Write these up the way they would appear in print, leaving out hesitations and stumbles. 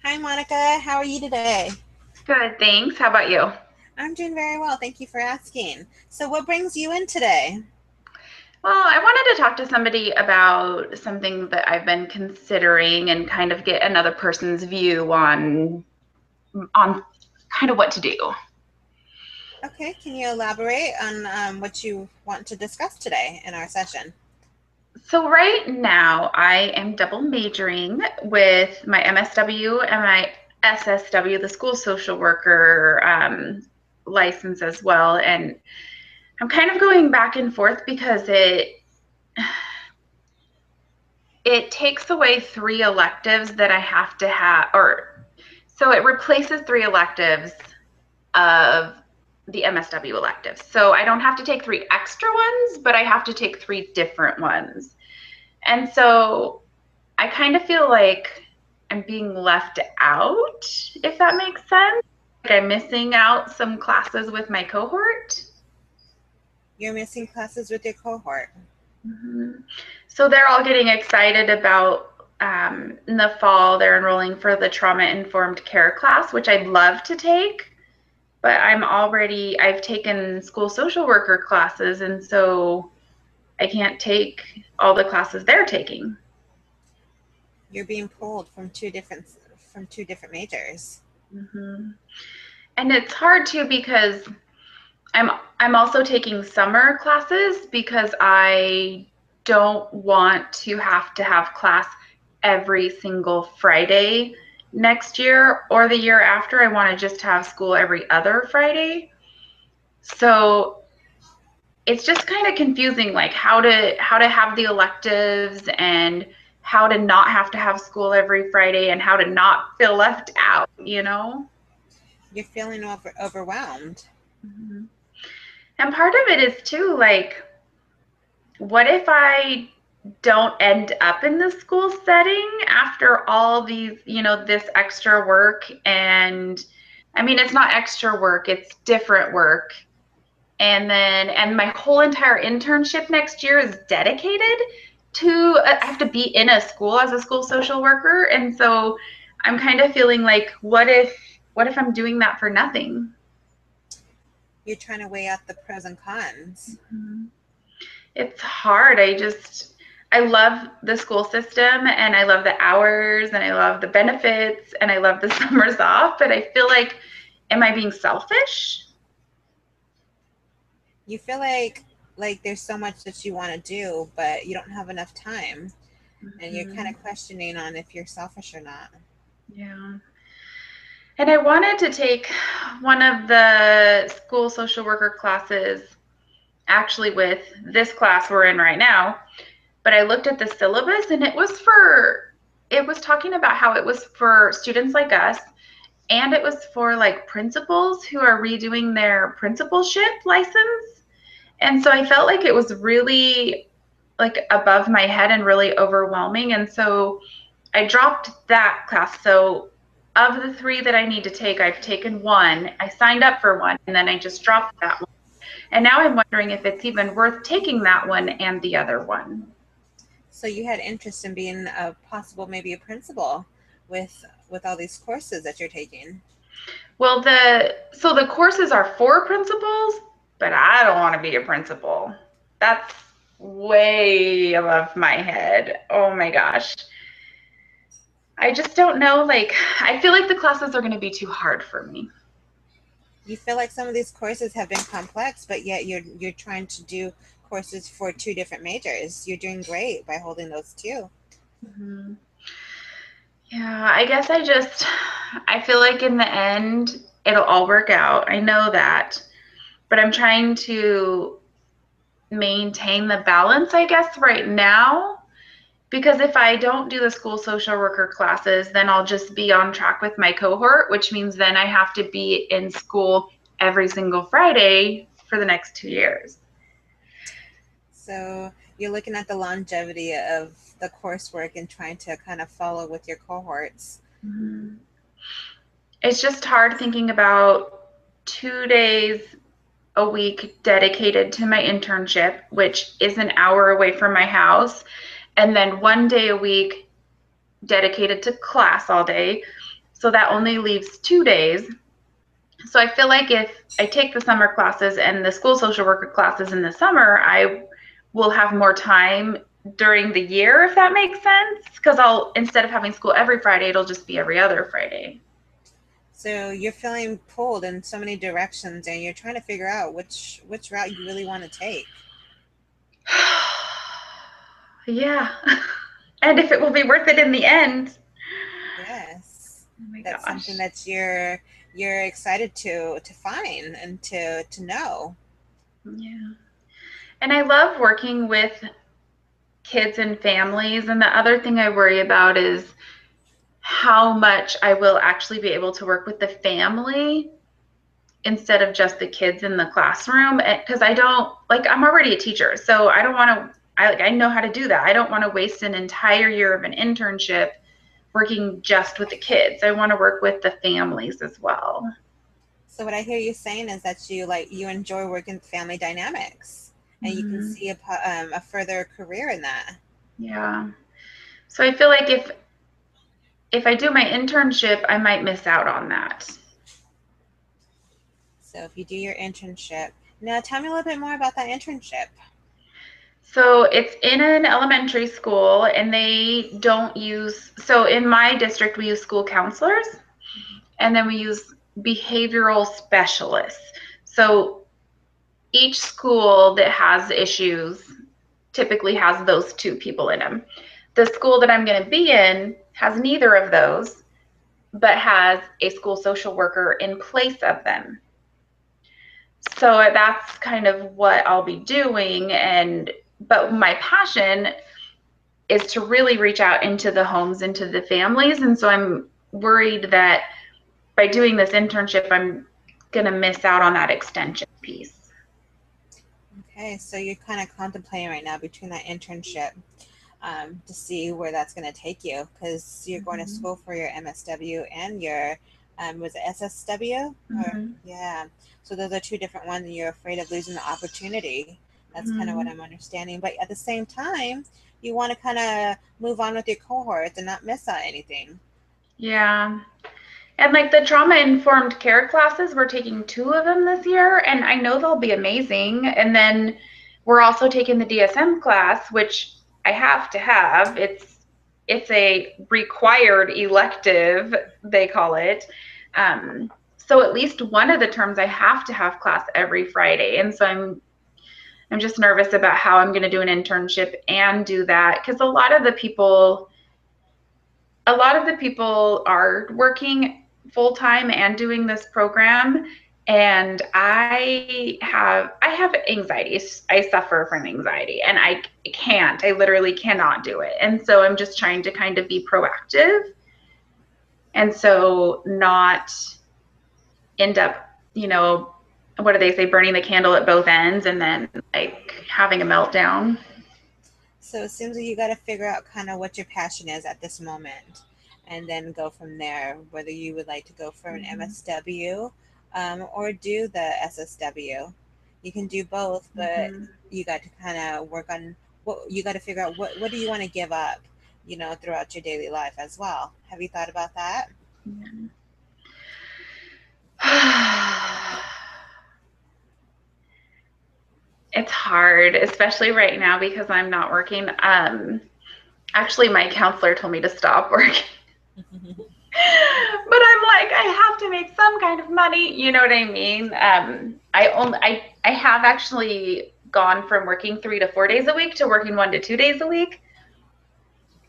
Hi, Monica. How are you today? Good, thanks. How about you? I'm doing very well. Thank you for asking. So, what brings you in today? Well, I wanted to talk to somebody about something that I've been considering and kind of get another person's view on kind of what to do. Okay, can you elaborate on what you want to discuss today in our session? So right now I am double majoring with my MSW and my SSW, the school social worker license as well. And I'm kind of going back and forth because it takes away three electives that I have to have, or so it replaces three electives of the MSW electives. So I don't have to take three extra ones, but I have to take three different ones. And so I kind of feel like I'm being left out, if that makes sense. Like I'm missing out some classes with my cohort. You're missing classes with your cohort. Mhm. So they're all getting excited about in the fall, they're enrolling for the trauma informed care class, which I'd love to take. But I've taken school social worker classes, and so I can't take all the classes they're taking. You're being pulled from two different majors. Hmm. And it's hard too because I'm I'm also taking summer classes because I don't want to have class every single Friday next year or the year after. I want to just have school every other Friday. So it's just kind of confusing like how to have the electives and how to not have to have school every Friday and how to not feel left out. You're feeling overwhelmed. Mm-hmm. And part of it is too like what if I don't end up in the school setting after all these, this extra work? And I mean, it's not extra work, it's different work. And my whole entire internship next year is dedicated to, I have to be in a school as a school social worker. And so I'm kind of feeling like, what if I'm doing that for nothing? You're trying to weigh out the pros and cons. Mhm. It's hard. I love the school system and I love the hours and I love the benefits and I love the summers off, but I feel like, am I being selfish? You feel like there's so much that you want to do, but you don't have enough time, and you're kind Mhm. of questioning on if you're selfish or not. Yeah. And I wanted to take one of the school social worker classes actually with this class we're in right now, but I looked at the syllabus and it was talking about how it was for students like us and it was for like principals who are redoing their principalship license. And so I felt like it was really like above my head and really overwhelming. And so I dropped that class. So of the three that I need to take, I've taken one. I signed up for one and then I just dropped that one. And now I'm wondering if it's even worth taking that one and the other one. So you had interest in being a possible maybe a principal with all these courses that you're taking. Well, the courses are for principals, but I don't want to be a principal. That's way above my head. Oh my gosh. I just don't know. Like, I feel like the classes are going to be too hard for me. You feel like some of these courses have been complex, but yet you're trying to do courses for two different majors. You're doing great by holding those two. Mhm. Yeah, I feel like in the end, it'll all work out. I know that. But I'm trying to maintain the balance, I guess, right now. Because if I don't do the school social worker classes, then I'll just be on track with my cohort, which means then I have to be in school every single Friday for the next 2 years. So you're looking at the longevity of the coursework and trying to kind of follow with your cohorts. Mhm. It's just hard thinking about 2 days a week dedicated to my internship, which is an hour away from my house, and then one day a week dedicated to class all day. So that only leaves 2 days. So I feel like if I take the summer classes and the school social worker classes in the summer, I will have more time during the year, if that makes sense. Because I'll, instead of having school every Friday, it'll just be every other Friday. So you're feeling pulled in so many directions, and you're trying to figure out which route you really want to take. Yeah. And if it will be worth it in the end. Yes, Oh my that's something gosh. that you're excited to find and to know. Yeah. And I love working with kids and families. And the other thing I worry about is how much I will actually be able to work with the family instead of just the kids in the classroom. Because I don't, like, I'm already a teacher, so I don't want to, I know how to do that. I don't want to waste an entire year of an internship working just with the kids. I want to work with the families as well. So what I hear you saying is that you enjoy working with family dynamics, and you can Mm-hmm. see a further career in that. Yeah. So I feel like if I do my internship, I might miss out on that. So if you do your internship, now tell me a little bit more about that internship. So it's in an elementary school, and they don't use, so in my district, we use school counselors, and then we use behavioral specialists. So each school that has issues typically has those two people in them. The school that I'm going to be in has neither of those, but has a school social worker in place of them. So that's kind of what I'll be doing. And but my passion is to really reach out into the homes, into the families. And so I'm worried that by doing this internship, I'm going to miss out on that extension piece. Okay, so you're kind of contemplating right now between that internship to see where that's going to take you, because you're going to Mm-hmm. school for your MSW and your was it SSW or Mm-hmm. yeah. So those are two different ones, and you're afraid of losing the opportunity. That's kind of what Mm-hmm. I'm understanding. But at the same time, you want to kind of move on with your cohorts and not miss out anything. Yeah. And like the trauma informed care classes, we're taking 2 of them this year, and I know they'll be amazing. And then we're also taking the DSM class, which I have to have. It's a required elective, they call it. So at least one of the terms I have to have class every Friday. And so I'm just nervous about how I'm going to do an internship and do that, because a lot of the people are working full time and doing this program, and I have anxiety. I suffer from anxiety, and I literally cannot do it. And so I'm just trying to kind of be proactive, and so not end up, what do they say, burning the candle at both ends and then like having a meltdown. So it seems like you got to figure out kind of what your passion is at this moment, and then go from there. Whether you would like to go for an Mm-hmm. MSW or do the SSW, you can do both, but Mm-hmm. you got to kind of work on what you got to figure out. What do you want to give up, throughout your daily life as well. Have you thought about that? Yeah. It's hard, especially right now because I'm not working. Actually, my counselor told me to stop working. But I'm like, I have to make some kind of money. You know what I mean? I have actually gone from working 3 to 4 days a week to working 1 to 2 days a week,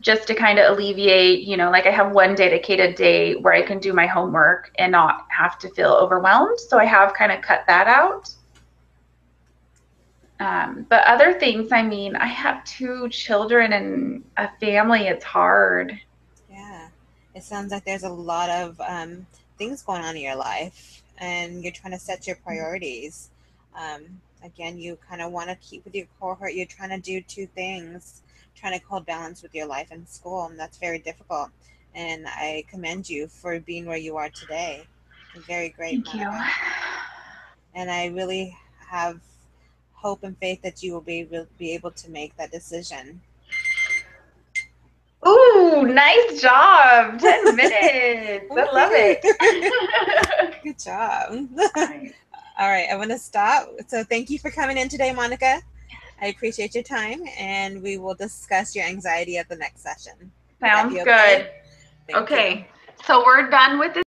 just to kind of alleviate, like I have one dedicated day where I can do my homework and not have to feel overwhelmed. So I have kind of cut that out. But other things, I mean, I have 2 children and a family. It's hard. Yeah, it sounds like there's a lot of things going on in your life, and you're trying to set your priorities. Again, you kind of want to keep with your cohort. You're trying to do two things, trying to hold balance with your life and school, and that's very difficult. And I commend you for being where you are today. It's a very great Thank you. matter, and I really have hope and faith that you will be able to make that decision. Ooh, Ooh, nice job. 10 minutes. I love it. Good job. Nice. All right, I want to stop. So thank you for coming in today, Monica. I appreciate your time, and we will discuss your anxiety at the next session. Sounds good. Thank Okay. you. So we're done with this.